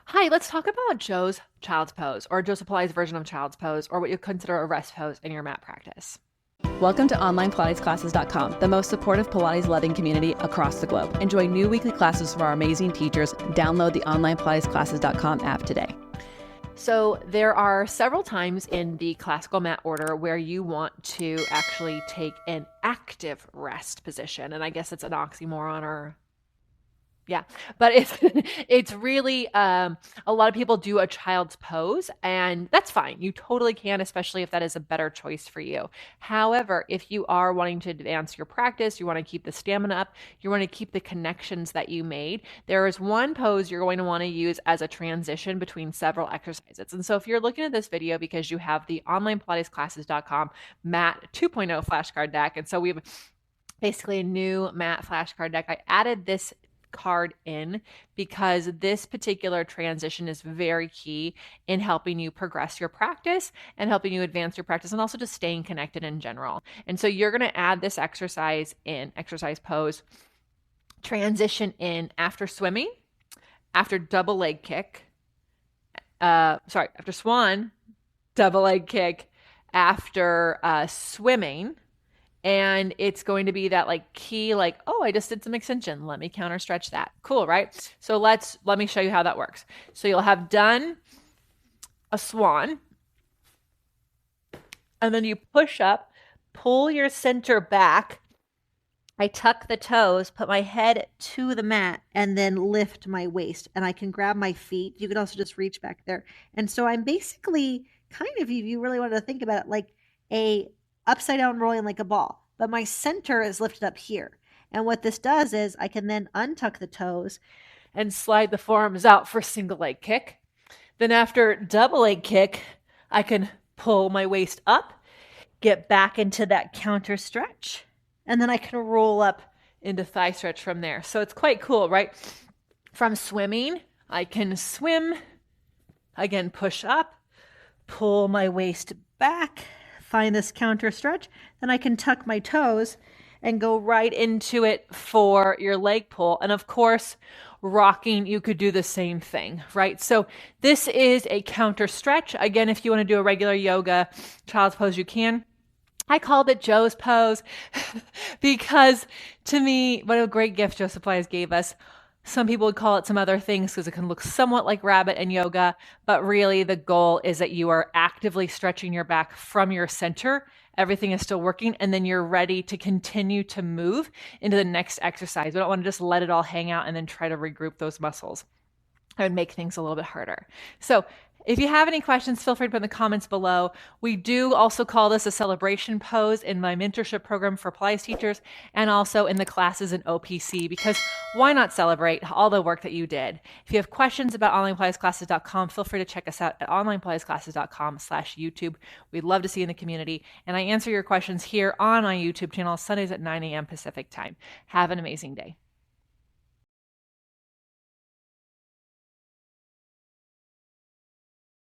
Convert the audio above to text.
Hi, let's talk about Joe's child's pose, or Joe Supply's version of child's pose, or what you consider a rest pose in your mat practice. Welcome to OnlinePilatesClasses.com, the most supportive Pilates-loving community across the globe. Enjoy new weekly classes from our amazing teachers. Download the OnlinePilatesClasses.com app today. So there are several times in the classical mat order where you want to actually take an active rest position. And I guess it's an oxymoron, or yeah, but it's really a lot of people do a child's pose, and that's fine. You totally can, especially if that is a better choice for you. However, if you are wanting to advance your practice, you want to keep the stamina up, you want to keep the connections that you made, there is one pose you're going to want to use as a transition between several exercises. And so if you're looking at this video because you have the OnlinePilatesClasses.com Mat 2.0 flashcard deck, and so we have basically a new mat flashcard deck, I added this card in because this particular transition is very key in helping you progress your practice and helping you advance your practice, and also just staying connected in general. And so you're going to add this exercise pose transition in after swimming, after double leg kick, after swan, double leg kick, after swimming. And it's going to be that key, oh, I just did some extension. Let me counter stretch that. Cool, right? So let me show you how that works. So you'll have done a swan, and then you push up, pull your center back. I tuck the toes, put my head to the mat, and then lift my waist. And I can grab my feet. You can also just reach back there. And so I'm basically kind of, if you really wanted to think about it, like a upside down rolling like a ball, but my center is lifted up here. And what this does is I can then untuck the toes and slide the forearms out for single leg kick. Then after double leg kick, I can pull my waist up, get back into that counter stretch, and then I can roll up into thigh stretch from there. So it's quite cool, right? From swimming, I can swim, again, push up, pull my waist back, find this counter stretch, then I can tuck my toes and go right into it for your leg pull. And of course, rocking, you could do the same thing, right? So this is a counter stretch. Again, if you want to do a regular yoga child's pose, you can. I called it Joe's pose because, to me, what a great gift Joe Supplies gave us. Some people would call it some other things because it can look somewhat like rabbit and yoga, but really the goal is that you are actively stretching your back from your center. Everything is still working, and then you're ready to continue to move into the next exercise. We don't want to just let it all hang out and then try to regroup those muscles. It would make things a little bit harder. So if you have any questions, feel free to put in the comments below. We do also call this a celebration pose in my mentorship program for Pilates teachers, and also in the classes in OPC, because why not celebrate all the work that you did? If you have questions about OnlinePilatesClasses.com, feel free to check us out at OnlinePilatesClasses.com/YouTube. We'd love to see you in the community, and I answer your questions here on my YouTube channel Sundays at 9 a.m. Pacific time. Have an amazing day.